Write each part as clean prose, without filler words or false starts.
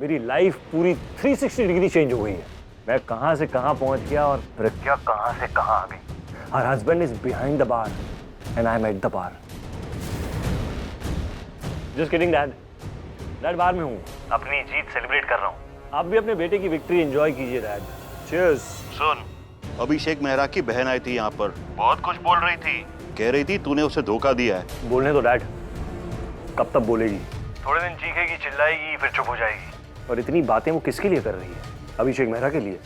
मेरी लाइफ पूरी 360 degree change हो गई है। मैं कहां से कहां पहुंच गया और प्रज्ञा कहां से कहां आ गई। Her husband is behind the bar and I am at the bar. Just kidding dad. Dad bar में हूँ, अपनी जीत सेलिब्रेट कर रहा हूँ। आप भी अपने बेटे की विक्ट्री एंजॉय कीजिए डैड। चीयर्स। सुन, अभिषेक मेहरा की बहन आई थी यहाँ पर, बहुत कुछ बोल रही थी। कह रही थी तूने उसे धोखा दिया है। बोलने दो डैड, कब तक बोलेगी? थोड़े दिन चीखेगी, चिल्लाएगी, फिर चुप हो जाएगी। और इतनी बातें वो किसके लिए कर रही है? अभिषेक मेहरा के लिए,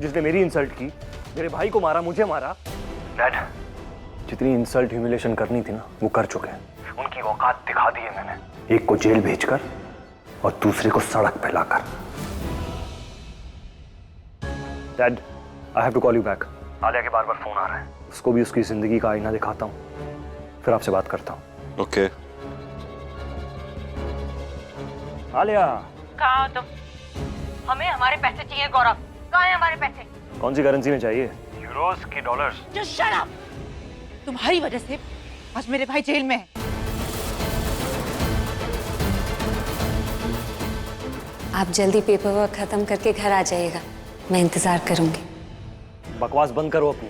जिसने मेरी इंसल्ट की, मेरे भाई को मारा, मुझे मारा। डैड, जितनी इंसल्ट ह्यूमिलेशन करनी थी ना, वो कर चुके हैं। उनकी औकात दिखा दी है मैंने। एक को जेल भेजकर और दूसरे को सड़क पे लाकर। Dad, I have to call you back. Alia के बार-बार फोन आ रहा है। उसको भी उसकी जिंदगी का आईना दिखाता हूँ, फिर आपसे बात करता हूँ। ओके। आलिया, कहाँ हो तुम? हमें हमारे पैसे चाहिए गौरव। कहाँ हैं हमारे पैसे? कौन सी करेंसी में चाहिए? यूरोस की डॉलर्स? Just shut up! तुम्हारी वजह से आज मेरे भाई जेल में है। आप जल्दी पेपर वर्क खत्म करके घर आ जाइएगा, मैं इंतजार करूंगी। बकवास बंद करो अपनी।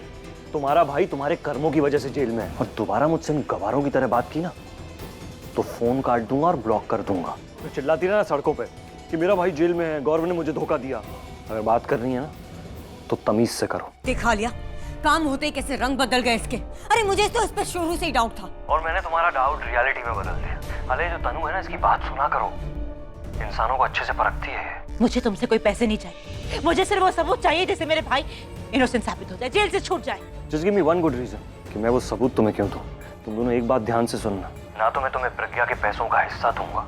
तुम्हारा भाई तुम्हारे कर्मों की वजह से जेल में है और दोबारा मुझसे इन गवारों की तरह बात की ना तो फोन काट दूंगा और ब्लॉक कर दूंगा। तो चिल्लाती रहना सड़कों पे कि मेरा भाई जेल में है, गौरव ने मुझे धोखा दिया। अगर बात करनी है ना तो तमीज से करो। दिखा लिया काम होते ही कैसे रंग बदल गए इसके। अरे मुझे तो इस पर शुरू से ही डाउट था और मैंने तुम्हारा डाउट रियलिटी में बदल दिया। अले जो तनु है ना, इसकी बात सुना करो। इंसानों को अच्छे से परखती है। मुझे तुमसे कोई पैसे नहीं चाहिए, मुझे सिर्फ वो सबूत चाहिए जिससे मेरे भाई इनोसेंट साबित हो जाए, जेल से छूट जाए। Just give me one good reason कि मैं वो सबूत तुम्हें क्यों दूं। तुम दोनों एक बात ध्यान से सुनना, ना तो मैं तुम्हें प्रज्ञा के पैसों का हिस्सा दूंगा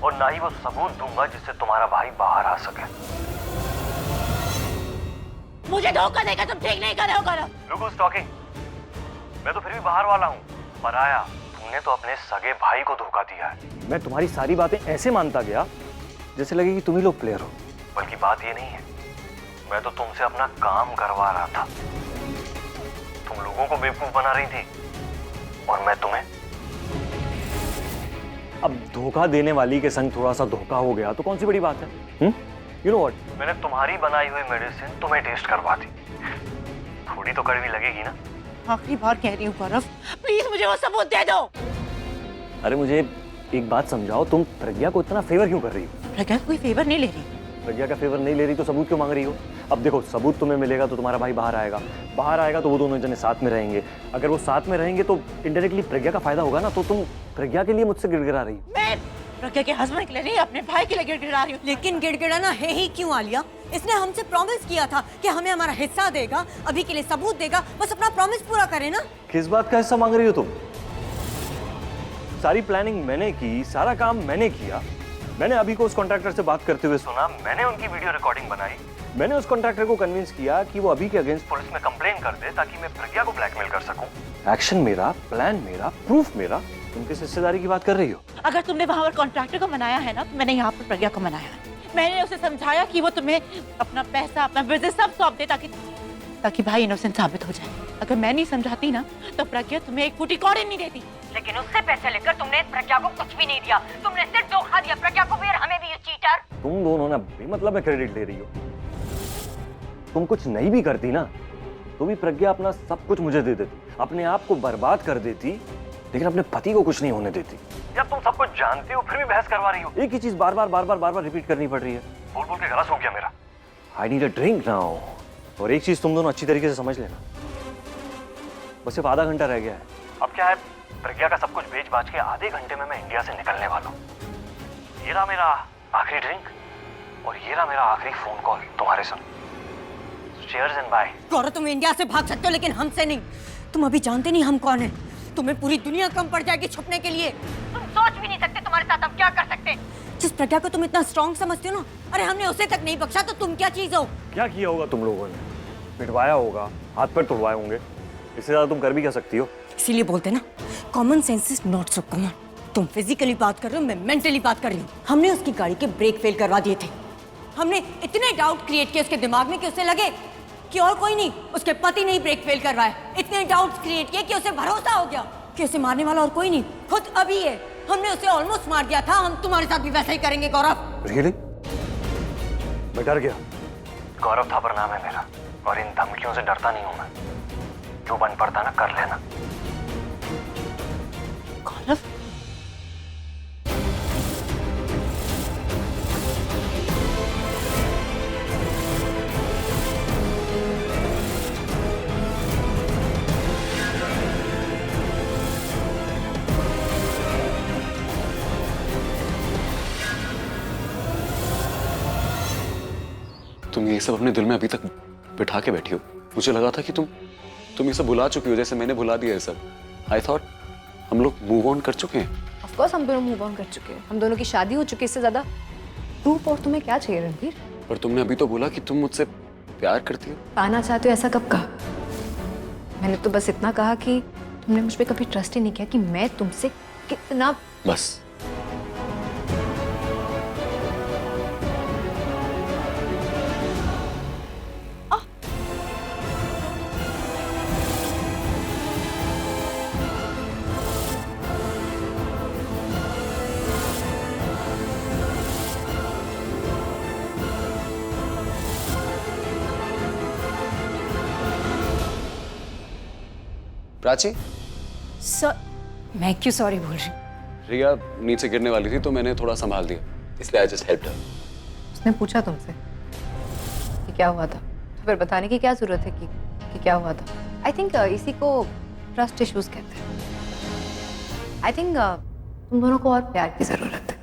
और ना ही वो सबूत दूंगा जिससे तुम्हारा भाई बाहर आ सके। मुझे धोखा देकर तुम ठीक नहीं कर रहे हो गौरव। Look who's talking। मैं तो फिर भी बाहर वाला हूँ, पर आया तुमने तो अपने सगे भाई को धोखा दिया है। मैं तुम्हारी सारी बातें ऐसे मानता गया जैसे लगे कि तुम ही लोग प्लेयर हो। बल्कि बात ये नहीं है, मैं तो तुमसे अपना काम करवा रहा था। तुम लोगों को बेवकूफ बना रही थी और मैं तुम्हें। अब धोखा देने वाली के संग थोड़ा सा धोखा हो गया तो कौन सी बड़ी बात है? यू नो व्हाट, मैंने तुम्हारी बनाई हुई मेडिसिन तुम्हें टेस्ट करवा दी। थोड़ी तो कड़वी लगेगी ना। आखिरी बार कह रही हूँ गौरव, प्लीज मुझे वो सबूत दे दो। अरे मुझे एक बात समझाओ, तुम प्रज्ञा को इतना फेवर क्यों कर रही हो? प्रज्ञा कोई फेवर नहीं ले रही। प्रज्ञा का फेवर नहीं ले रही तो सबूत क्यों मांग रही हो? अब देखो, सबूत तुम्हें मिलेगा तो तुम्हारा भाई बाहर आएगा, बाहर आएगा तो वो दोनों जने साथ में रहेंगे। अगर वो साथ में रहेंगे तो इनडायरेक्टली प्रज्ञा का फायदा होगा ना। तो तुम प्रज्ञा के लिए मुझसे गिड़गिड़ा रही हो। मैं प्रज्ञा के हस्बैंड के लिए नहीं, अपने भाई के लिए गिड़गिड़ा रही हूँ। लेकिन गिड़गिड़ाना है ही क्यों आलिया? इसने हमसे प्रॉमिस किया था कि हमें हमारा हिस्सा देगा, अभी के लिए सबूत देगा। बस अपना प्रॉमिस पूरा करे ना। किस बात का हिस्सा मांग रही हो तुम? सारी प्लानिंग मैंने की, सारा काम मैंने किया। मैंने अभी को उस कॉन्ट्रैक्टर से बात करते हुए सुना, मैंने उनकी वीडियो रिकॉर्डिंग बनाई। मैंने उस कॉन्ट्रैक्टर को कन्विंस किया कि वो अभी के अगेंस्ट पुलिस में कंप्लेन कर दे ताकि मैं प्रज्ञा को ब्लैकमेल कर सकूं। एक्शन मेरा, प्लान मेरा, प्रूफ मेरा। तुम किस हिस्सेदारी की बात कर रही हो? अगर तुमने वहां पर कॉन्ट्रैक्टर को मनाया है ना, तो मैंने यहाँ पर प्रज्ञा को मनाया है। मैंने उसे समझाया कि वो तुम्हें अपना पैसा, अपना बिजनेस सब सौंप दे ताकि भाई इनोसेंट साबित हो जाए। अगर मैं नहीं समझाती ना तो प्रज्ञा तुम्हें एक फूटी कौड़ी नहीं देती। लेकिन उससे पैसे लेकर तुमने प्रज्ञा को कुछ भी नहीं दिया। तुमने सिर्फ धोखा दिया प्रज्ञा को भी और हमें भी, ये चीटर। तुम दोनों ना बेमतलब में क्रेडिट ले रही हो। तुम कुछ नहीं भी करती ना तो भी प्रज्ञा अपना सब कुछ मुझे दे देती, अपने आप को बर्बाद कर देती, लेकिन अपने पति को कुछ नहीं होने देती। जब तुम सब कुछ जानती हो फिर भी बहस करवा रही हो। एक ही चीज बार बार रिपीट करनी पड़ रही है। बोल बोल के गला सूख गया मेरा। I need a drink now. और एक चीज तुम दोनों अच्छी तरीके से समझ लेना, बस सिर्फ आधा घंटा रह गया है। अब क्या है, प्रज्ञा का सब कुछ बेच बाच के आधे घंटे में मैं इंडिया से निकलने वाला हूँ। ये रहा मेरा आखिरी ड्रिंक और ये रहा मेरा आखिरी फोन कॉल तुम्हारे संग। Cheers and bye. गौरव, तुम इंडिया से भाग सकते हो लेकिन हमसे नहीं। तुम अभी जानते नहीं हम कौन है। तुम्हें पूरी दुनिया कम पड़ जाएगी छुपने के लिए। तुम सोच भी नहीं सकते तुम्हारे साथ हम क्या कर सकते हैं। जिस प्रज्ञा को तुम इतना स्ट्रॉन्ग समझते हो ना, अरे हमने उसे तक नहीं बख्शा तो तुम क्या चीज हो? क्या किया होगा तुम लोगों ने? पिटवाया होगा, हाथ पैर तोड़वाए होंगे। इससे ज्यादा तुम कर भी क्या सकती हो? इसीलिए बोलते ना, common sense is not so common. तुम फिजिकली बात कर रहे हो, मैं मेंटली बात कर रही हूँ। हमने उसकी गाड़ी के ब्रेक फेल करवा दिए थे। हमने इतने डाउट क्रिएट किए उसके दिमाग में कि उसे लगे कि और कोई नहीं, उसके पति ने ही ब्रेक फेल करवाए। इतने डाउट्स क्रिएट किए कि उसे भरोसा हो गया कि उसे मारने वाला और कोई नहीं, खुद अभी है। हमने उसे ऑलमोस्ट मार दिया था। हम तुम्हारे साथ भी वैसा ही करेंगे गौरव। रियली? मैं डर गया। गौरव थापर नाम है मेरा और इन धमकियों से डरता नहीं हूं मैं। जो बन पड़ता ना कर लेना। गौरव, तुम ये सब अपने दिल में अभी तक बिठा के बैठी हो। मुझे लगा था कि तुम ये सब भुला चुकी हो, जैसे मैंने भुला दिया ये सब। आई थॉट हम लोग मूव ऑन कर चुके हैं। ऑफ कोर्स हम दोनों मूव ऑन कर चुके हैं, हम दोनों की शादी हो चुकी है। इससे ज्यादा प्रूफ और तुम्हें क्या चाहिए रणवीर? पर तुमने अभी तो बोला कि तुम मुझसे प्यार करती हो। पाना चाहते हो ऐसा कब कहा? मैंने तो बस इतना कहा कि तुमने मुझ पे कभी ट्रस्ट ही नहीं किया कि मैं तुमसे कितना। बस प्राची, सर, मैं क्यों सॉरी बोल रही हूँ? रिया नीचे गिरने वाली थी तो मैंने थोड़ा संभाल दिया, इसलिए आई जस्ट हेल्प्ड हर। उसने पूछा तुमसे कि क्या हुआ था, तो फिर बताने की क्या जरूरत है कि क्या हुआ था? आई थिंक इसी को ट्रस्ट इश्यूज कहते हैं। आई थिंक तुम दोनों को और प्यार की जरूरत है।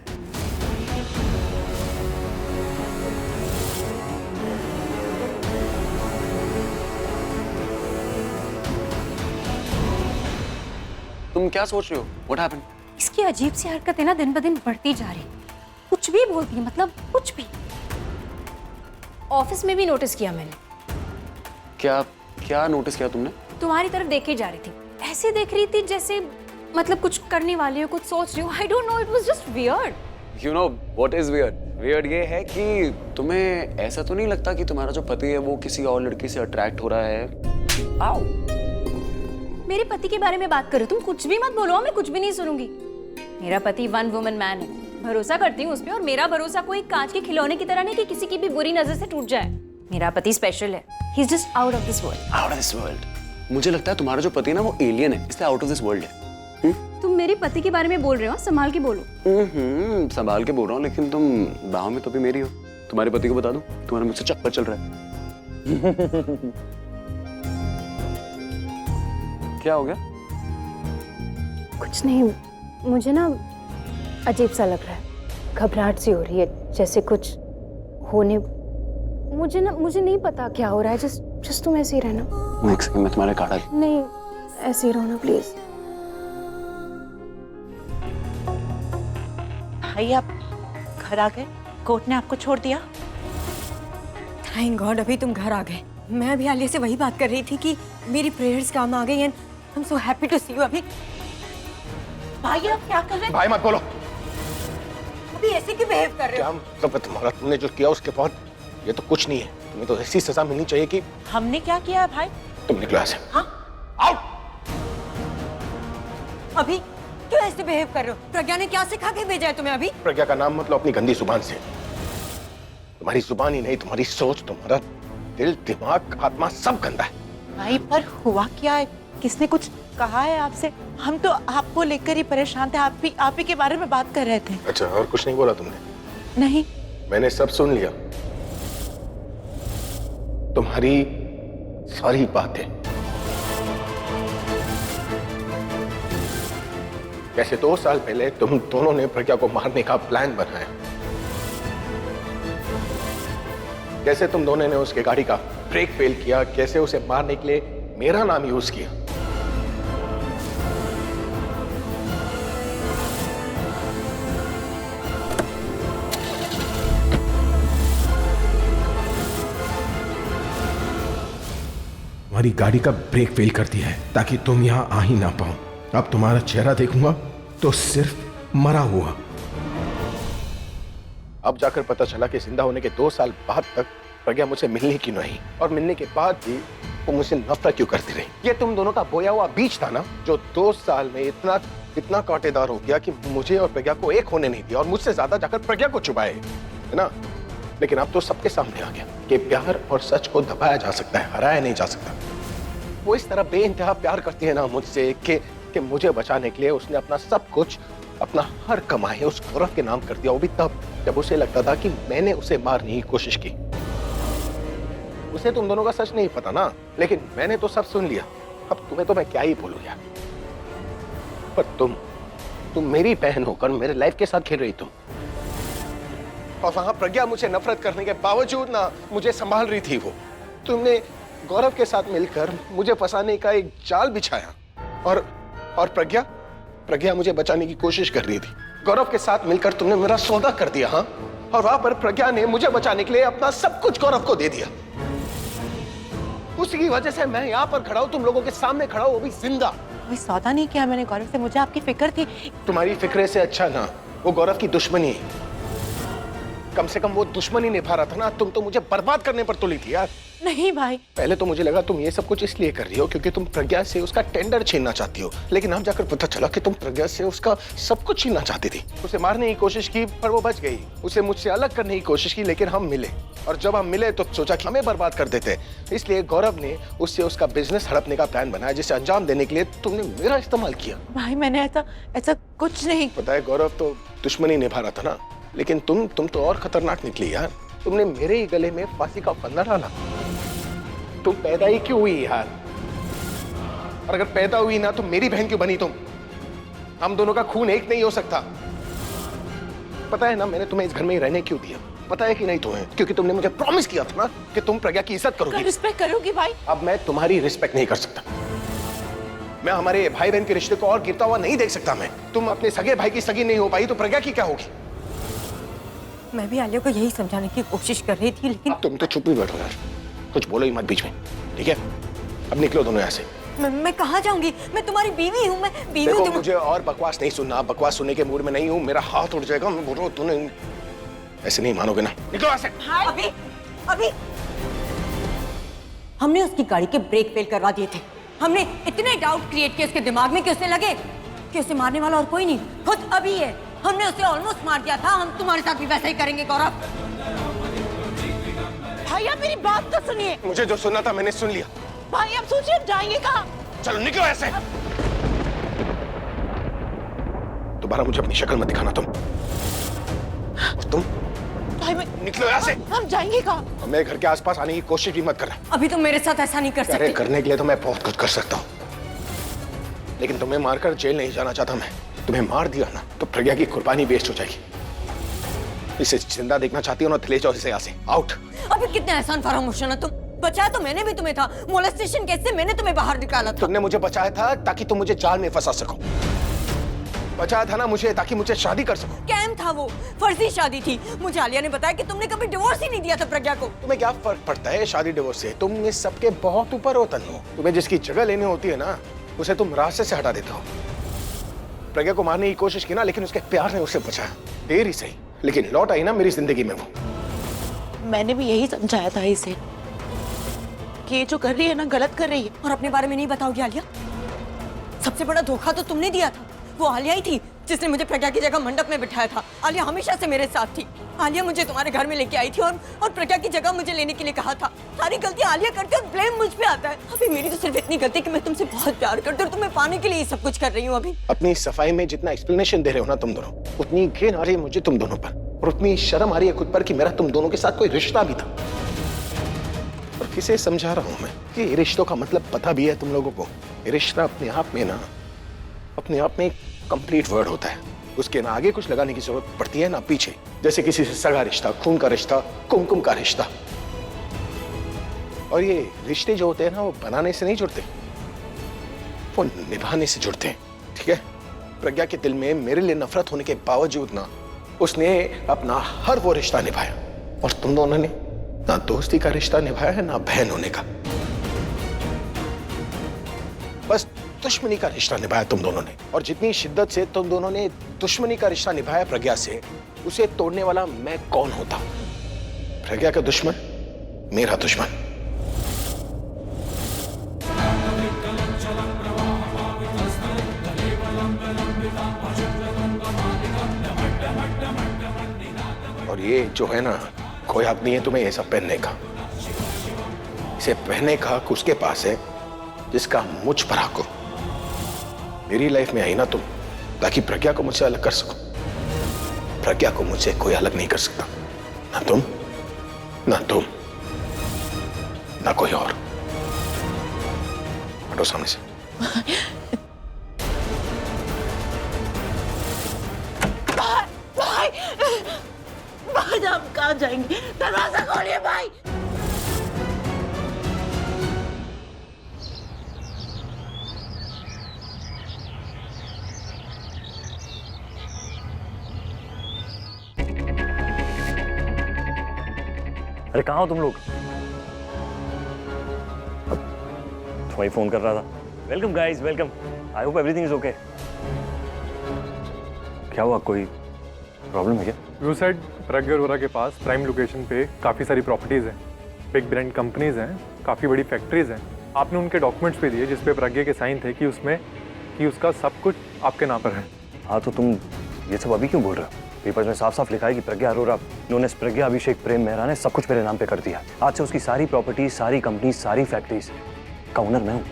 तुम क्या सोच रहे हो? What happened? इसकी अजीब सी हरकतें ना दिन ब दिन बढ़ती जा रही। कुछ भी बोलती है, मतलब कुछ भी। ऑफिस में भी नोटिस किया मैंने। क्या क्या नोटिस किया तुमने? तुम्हारी तरफ देखे जा रही थी, ऐसे देख रही थी जैसे मतलब कुछ करने वाली हो, कुछ सोच रही हो। I don't know, it was just weird. You know what is weird? Weird ये है कि तुम्हें ऐसा तो नहीं लगता कि तुम्हारा जो पति है वो किसी और लड़की से अट्रैक्ट हो रहा है? आओ। मेरे पति के बारे में बात करो, तुम कुछ भी मत बोलो, मैं कुछ भी नहीं सुनूंगी। मेरा पति वन वुमन मैन है, भरोसा करती हूँ उस पर, और मेरा भरोसा कोई कांच के खिलौने की तरह नहीं कि किसी की भी बुरी नजर से टूट जाए। मेरा पति स्पेशल है, he is just out of this world. Out of this world? मुझे लगता है तुम्हारा जो पति है ना वो एलियन है, इसलिए आउट ऑफ दिस वर्ल्ड है। तुम मेरे पति के बारे में बोल रहे हो, संभाल के बोलो। संभाल के बोल रहा हूँ, लेकिन तुम बाहों में तो भी मेरी हो। तुम्हारे पति को बता दो तुम्हारा मुझसे चक्कर चल रहा है। क्या हो गया? कुछ नहीं, मुझे ना अजीब सा लग रहा है, घबराहट सी हो रही है, जैसे कुछ होने। मुझे नहीं पता क्या हो रहा है। जस्ट तुम ऐसे ही रहना। एक सेकंड, मैं तुम्हारे काढ़ा नहीं, ऐसे ही रहो ना प्लीज। भाई आप घर आ गए? कोर्ट ने आपको छोड़ दिया? थैंक गॉड अभी तुम घर आ गए। मैं अभी आलिया से वही बात कर रही थी कि मेरी प्रेयर्स काम आ गई and I am so happy to see you. अभी भाई आप क्या कर रहे हैं? भाई मत बोलो। अभी ऐसे क्यों बिहेव कर रहे क्या हो? मतलब है तुम्हारा? तुमने जो किया उसके बाद ये तो कुछ नहीं है। तुम्हें तो ऐसी सजा मिलनी चाहिए कि हमने क्या किया है भाई? तुम निकलो यहाँ से। हाँ? आउट। अभी क्यों ऐसे बिहेव कर रहे हो? प्रज्ञा ने क्या सिखा के भेजा है तुम्हें? अभी प्रज्ञा का नाम मतलब अपनी गंदी जुबान से। तुम्हारी जुबान ही नहीं, तुम्हारी सोच, तुम्हारा दिल, दिमाग, आत्मा सब गंदा है। भाई पर हुआ क्या है? किसने कुछ कहा है आपसे? हम तो आपको लेकर ही परेशान थे, आप ही के बारे में बात कर रहे थे। अच्छा, और कुछ नहीं बोला तुमने? नहीं। मैंने सब सुन लिया, तुम्हारी सारी बातें। कैसे 2 साल पहले तुम दोनों ने प्रज्ञा को मारने का प्लान बनाया, कैसे तुम दोनों ने उसके गाड़ी का ब्रेक फेल किया, कैसे उसे मारने के लिए मेरा नाम यूज किया। तुम्हारी गाड़ी का ब्रेक फेल कर दिया है ताकि तुम यहां आ ही ना पाओ। अब तुम्हारा चेहरा देखूंगा तो सिर्फ मरा हुआ। अब जाकर पता चला कि जिंदा होने के 2 साल बाद तक प्रज्ञा मुझसे मिलने की नहीं, और मिलने के बाद भी वो मुझसे नफरत क्यों करती रही। ये तुम दोनों का बोया हुआ बीज था ना, जो 2 साल में इतना कांटेदार हो गया कि मुझे और प्रज्ञा को एक होने नहीं दिया, और मुझसे ज्यादा जाकर प्रज्ञा को चुभाए, है ना? लेकिन अब तो सबके सामने आ गया कि प्यार और सच को दबाया जा सकता है, हराया नहीं जा सकता। वो इस तरह बेइंतहा प्यार करती है ना मुझसे कि मुझे बचाने के लिए उसने अपना सब कुछ, अपना हर कमाई उस गौरव के नाम कर दिया। वो भी तब जब उसे लगता था कि मैंने उसे मारने की कोशिश की। उसे तुम दोनों का सच नहीं पता ना, लेकिन मैंने तो सब सुन लिया। अब तुम्हें तो मैं क्या ही बोलूं यार। पर तुम मेरी बहन होकर मेरे लाइफ के साथ खेल रही तुम। और वहां प्रज्ञा मुझे नफरत करने के बावजूद ना मुझे संभाल रही थी। वो तुमने गौरव के साथ मिलकर मुझे फंसाने का एक जाल बिछाया। और प्रज्ञा मुझे बचाने की कोशिश कर रही थी। गौरव के साथ मिलकर तुमने मेरा सौदा कर दिया। हाँ, और वहां पर प्रज्ञा ने मुझे बचाने के लिए अपना सब कुछ गौरव को दे दिया। उसी की वजह से मैं यहाँ पर खड़ा हूँ, तुम लोगों के सामने खड़ा हूँ, वो भी जिंदा। कोई सौदा नहीं किया मैंने गौरव से, मुझे आपकी फिक्र थी। तुम्हारी फिक्रे से अच्छा ना वो गौरव की दुश्मनी है। कम से कम वो दुश्मनी निभा रहा था ना, तुम तो मुझे बर्बाद करने पर तुली थी यार। नहीं भाई, पहले तो मुझे लगा तुम ये सब कुछ इसलिए कर रही हो क्योंकि तुम प्रज्ञा से उसका टेंडर छीनना चाहती हो, लेकिन अब जाकर पता चला कि तुम प्रज्ञा से उसका सब कुछ छीनना चाहती थी। उसे मारने की कोशिश की पर वो बच गई। उसे मुझसे अलग करने की कोशिश की लेकिन हम मिले, और जब हम मिले तो सोचा कि हमें बर्बाद कर देते। इसलिए गौरव ने उससे उसका बिजनेस हड़पने का प्लान बनाया, जिसे अंजाम देने के लिए तुमने मेरा इस्तेमाल किया। भाई मैंने ऐसा कुछ नहीं। पता है गौरव तो दुश्मनी निभा रहा था ना, लेकिन तुम तो और खतरनाक निकली यार। तुमने मेरे ही गले में फांसी का फंदा डाला। तुम पैदा ही क्यों हुई यार? और अगर पैदा हुई ना तो मेरी बहन क्यों बनी तुम? हम दोनों का खून एक नहीं हो सकता। पता है ना मैंने तुम्हें इस घर में ही रहने क्यों दिया? पता है कि नहीं तुम्हें? क्योंकि तुमने मुझे प्रॉमिस किया था ना कि तुम प्रज्ञा की इज्जत करोगी। रिस्पेक्ट करोगी भाई। अब मैं तुम्हारी रिस्पेक्ट नहीं कर सकता। मैं हमारे भाई बहन के रिश्ते को और गिरता हुआ नहीं देख सकता। मैं तुम अपने सगे भाई की सगी नहीं हो पाई तो प्रज्ञा की क्या होगी? मैं भी आलिया को यही समझाने की कोशिश कर रही थी, लेकिन तुम तो चुप ही बैठो यार, कुछ बोलो ही मत बीच में, ठीक है? अब निकलो दोनों यहाँ से। मैं कहाँ जाऊंगी? मैं तुम्हारी बीवी हूँ, मैं बीवी देखो हूँ। मुझे और बकवास नहीं सुनना, बकवास सुनने के मूड में नहीं हूँ। मेरा हाथ उठ जाएगा। मैं बोल रहा हूँ तूने ऐसे नहीं मानोगे ना। निकलो यहाँ से। अभी हमने उसकी गाड़ी के ब्रेक फेल करवा दिए थे। हमने इतने डाउट क्रिएट किए उसके दिमाग में कि उसे लगे कि उसे मारने वाला और कोई नहीं, खुद अभी है। हमने उसे ऑलमोस्ट मार दिया था। हम तुम्हारे साथ भी वैसा ही करेंगे गौरव। भाई आप मेरी बात तो सुनिए। मुझे जो सुनना था मैंने सुन लिया। भाई आप सोचिए आप जाएंगे कहाँ? चलो निकलो ऐसे। दोबारा मुझे अपनी शक्ल मत दिखाना तुम। तुम भाई निकलो यहाँ से। हम जाएंगे कहाँ? मेरे घर के आसपास आने की कोशिश भी मत करना। अभी तुम मेरे साथ ऐसा नहीं कर अरे सकते। करने के लिए तो मैं बहुत कुछ कर सकता हूँ, लेकिन तुम्हें मारकर जेल नहीं जाना चाहता मैं। तुम्हें मार दिया ना तो प्रज्ञा की कुर्बानी वेस्ट हो जाएगी। इसे जिंदा देखना चाहती हो ना, ले जाओ इसे यहाँ से। आउट। अभी कितना एहसान फरामोश है ना तुम। बचाया तो मैंने भी तुम्हें था। मोलेस्टेशन केस से मैंने तुम्हें बाहर निकाला था। तुमने मुझे बचाया था ताकि तुम मुझे जाल में फंसा सको। बचाया था ना मुझे ताकि मुझे शादी कर सको। कैम था वो, फर्जी शादी थी। मुझे आलिया ने बताया कि तुमने कभी डिवोर्स ही नहीं दिया था प्रज्ञा को। तुम्हें क्या फर्क पड़ता है शादी डिवोर्स से? तुम इस सबके बहुत ऊपर हो तन्नू। तुम्हें जिसकी जगह लेनी होती है ना उसे तुम रास्ते से हटा देते हो। प्रज्ञा को मारने की कोशिश की ना, लेकिन उसके प्यार ने उसे बचाया। देर ही सही लेकिन लौट आई ना मेरी जिंदगी में वो। मैंने भी यही समझाया था इसे कि ये जो कर रही है ना गलत कर रही है। और अपने बारे में नहीं बताओगी आलिया? सबसे बड़ा धोखा तो तुमने दिया था। वो आलिया ही थी जिसने मुझे प्रज्ञा की जगह मंडप में बिठाया था। आलिया हमेशा से मेरे साथ थी। आलिया मुझे तुम्हारे घर में लेके आई थी और प्रज्ञा की जगह मुझे लेने के लिए कहा था। सारी गलती आलिया करती है और ब्लेम मुझ पे आता है। अभी मेरी तो सिर्फ इतनी गलती कि मैं तुमसे बहुत प्यार करती हूँ और तुम्हें पाने के लिए ये सब कुछ कर रही हूँ। अभी अपनी सफाई में जितना एक्सप्लेनेशन दे रहे हो ना तुम दोनों, उतनी घिन आ रही है मुझे तुम दोनों पर, और उतनी शर्म आ रही है खुद पर कि मेरा तुम दोनों के साथ कोई रिश्ता भी था। और किसे समझा रहा हूं मैं कि रिश्तों का मतलब पता भी है तुम लोगों को। रिश्ता अपने आप में एक कंप्लीट वर्ड होता है। उसके ना आगे कुछ लगाने की जरूरत पड़ती है ना पीछे। जैसे किसी से सगा रिश्ता, खून का रिश्ता, कुमकुम का रिश्ता। और ये रिश्ते जो होते हैं ना वो बनाने से नहीं जुड़ते, वो निभाने से जुड़ते हैं, ठीक है? प्रज्ञा के दिल में मेरे लिए नफरत होने के बावजूद ना उसने अपना हर वो रिश्ता निभाया, और तुम दोनों ने ना दोस्ती का रिश्ता निभाया है ना बहन होने का, बस दुश्मनी का रिश्ता निभाया तुम दोनों ने। और जितनी शिद्दत से तुम दोनों ने दुश्मनी का रिश्ता निभाया प्रज्ञा से, उसे तोड़ने वाला मैं कौन होता? प्रज्ञा का दुश्मन मेरा दुश्मन। और ये जो है ना कोई हक नहीं है तुम्हें ये सब पहनने का। इसे पहनने का हक उसके पास है जिसका मुझ पर हक हो। मेरी लाइफ में आई ना तुम, ताकि प्रज्ञा को मुझसे अलग कर सको। प्रज्ञा को मुझसे कोई अलग नहीं कर सकता, ना तुम, ना कोई और। हटो सामने से। भाई भाई आप कहाँ जाएंगे? दरवाजा खोलिए भाई। अरे कहाँ हो तुम लोग? तुम्हारी फोन कर रहा था। Welcome guys, welcome. I hope everything is okay. क्या हुआ, कोई प्रॉब्लम है क्या? व्यू साइड प्रज्ञा अरोरा के पास प्राइम लोकेशन पे काफ़ी सारी प्रॉपर्टीज़ हैं, बिग ब्रांड कंपनीज हैं, काफ़ी बड़ी फैक्ट्रीज हैं। आपने उनके डॉक्यूमेंट्स पे दिए जिसपे प्रज्ञा के साइन थे कि उसका सब कुछ आपके नाम पर है। हाँ, तो तुम ये सब अभी क्यों बोल रहे हो? पेपर्स में साफ साफ लिखा है कि प्रज्ञा अरोरा नोन एज प्रज्ञा अभिषेक प्रेम मेहरा ने सब कुछ मेरे नाम पे कर दिया। आज से उसकी सारी प्रॉपर्टीज, सारी कंपनीज, सारी फैक्ट्रीज का ओनर मैं हूँ।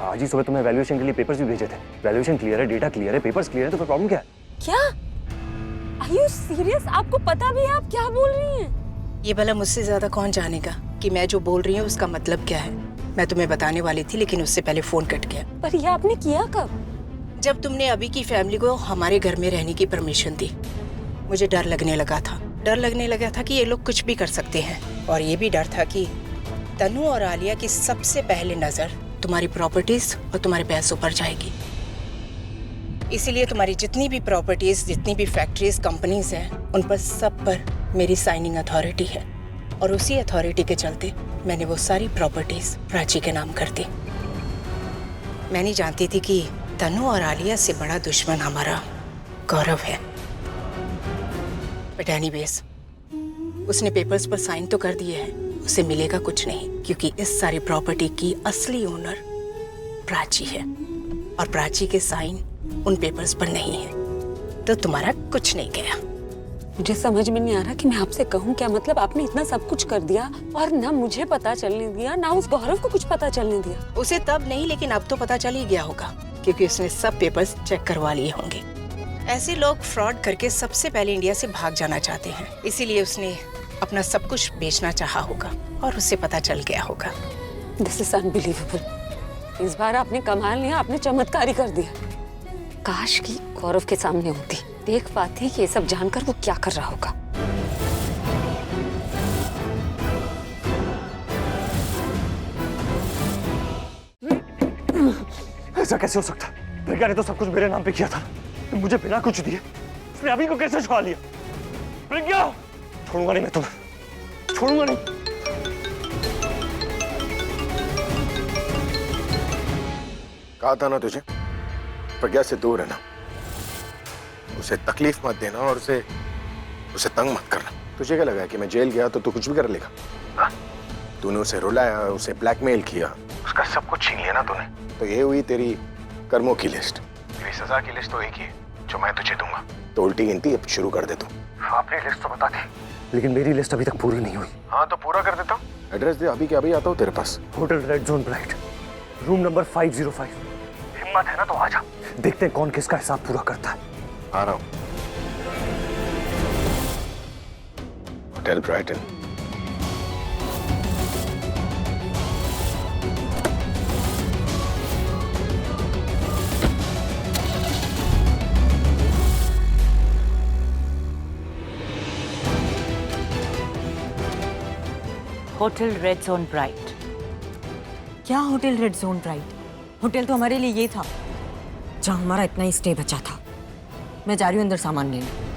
आज ही सुबह तुम्हें वैल्यूएशन के लिए पेपर्स भी भेजे थे। वैल्यूएशन क्लियर है, डेटा क्लियर है, पेपर्स क्लियर है, तो फिर प्रॉब्लम क्या है? क्या? Are you serious? आपको पता भी है आप क्या बोल रही हैं? ये भला मुझसे ज्यादा कौन जानेगा कि मैं जो बोल रही हूँ उसका मतलब क्या है। मैं तुम्हें बताने वाली थी लेकिन उससे पहले फोन कट गया। पर ये आपने किया कब? जब तुमने अभी की फैमिली को हमारे घर में रहने की परमिशन दी, मुझे डर लगने लगा था कि ये लोग कुछ भी कर सकते हैं। और ये भी डर था कि तनु और आलिया की सबसे पहले नजर तुम्हारी प्रॉपर्टीज और तुम्हारे पैसों पर जाएगी। इसीलिए तुम्हारी जितनी भी प्रॉपर्टीज, जितनी भी फैक्ट्रीज, कंपनीज हैं, उन पर सब पर मेरी साइनिंग अथॉरिटी है। और उसी अथॉरिटी के चलते मैंने वो सारी प्रॉपर्टीज प्राची के नाम कर दी। मैं नहीं जानती थी कि तनु और आलिया से बड़ा दुश्मन हमारा गौरव है। बट एनीवेज, उसने पेपर्स पर साइन तो कर दिए हैं, उसे मिलेगा कुछ नहीं, क्योंकि इस सारी प्रॉपर्टी की असली ओनर प्राची है और प्राची के साइन उन पेपर्स पर नहीं है। तो तुम्हारा कुछ नहीं गया। मुझे समझ में नहीं आ रहा कि मैं आपसे कहूँ क्या। मतलब आपने इतना सब कुछ कर दिया और ना मुझे पता चलने दिया, ना उस गौरव को कुछ पता चलने दिया। उसे तब नहीं, लेकिन अब तो पता चल ही गया होगा, क्योंकि उसने सब पेपर्स चेक करवा लिए होंगे। ऐसे लोग फ्रॉड करके सबसे पहले इंडिया से भाग जाना चाहते हैं, इसीलिए उसने अपना सब कुछ बेचना चाहा होगा और उसे पता चल गया होगा। This is unbelievable. इस बार आपने कमाल नहीं, आपने चमत्कार ही कर दिया। काश की गौरव के सामने होती, देख पाती कि ये सब जानकर वो क्या कर रहा होगा। ऐसा कैसे हो सकता? प्रज्ञा ने तो सब कुछ मेरे नाम पे किया था, मुझे बिना कुछ दिए उसने अभी को कैसे छुड़ा लिया? प्रज्ञा, छोड़ूंगा नहीं मैं तुम्हें, छोड़ूंगा नहीं। कहा था ना तुझे, प्रज्ञा से दूर रहना, उसे तकलीफ मत देना और उसे तंग मत करना। तुझे क्या लगा कि मैं जेल गया तो तू कुछ भी कर लेगा? हाँ? तूने उसे रुलाया, उसे ब्लैकमेल किया, उसका सब कुछ छीन लिया ना तूने। तो ये हुई तेरी कर्मों की लिस्ट। तेरी सजा की लिस्ट तो एक ही है जो मैं तुझे दूंगा। तो उल्टी गिनती अब शुरू कर दे तू। अपनी लिस्ट तो बता दे। लेकिन मेरी लिस्ट अभी तक पूरी नहीं हुई। हाँ तो पूरा कर देता हूँ। एड्रेस दे, अभी के अभी आता हूँ तेरे पास। Hotel red zone bright, room number 505। हिम्मत है ना तो आजा, देखते हैं कौन किसका हिसाब पूरा करता है। आ रहा हूँ। Hotel Brighton. Hotel red zone bright. क्या hotel red zone bright? Hotel तो हमारे लिए ये था जहाँ हमारा इतना ही स्टे बचा था। मैं जा रही हूँ अंदर सामान लेने।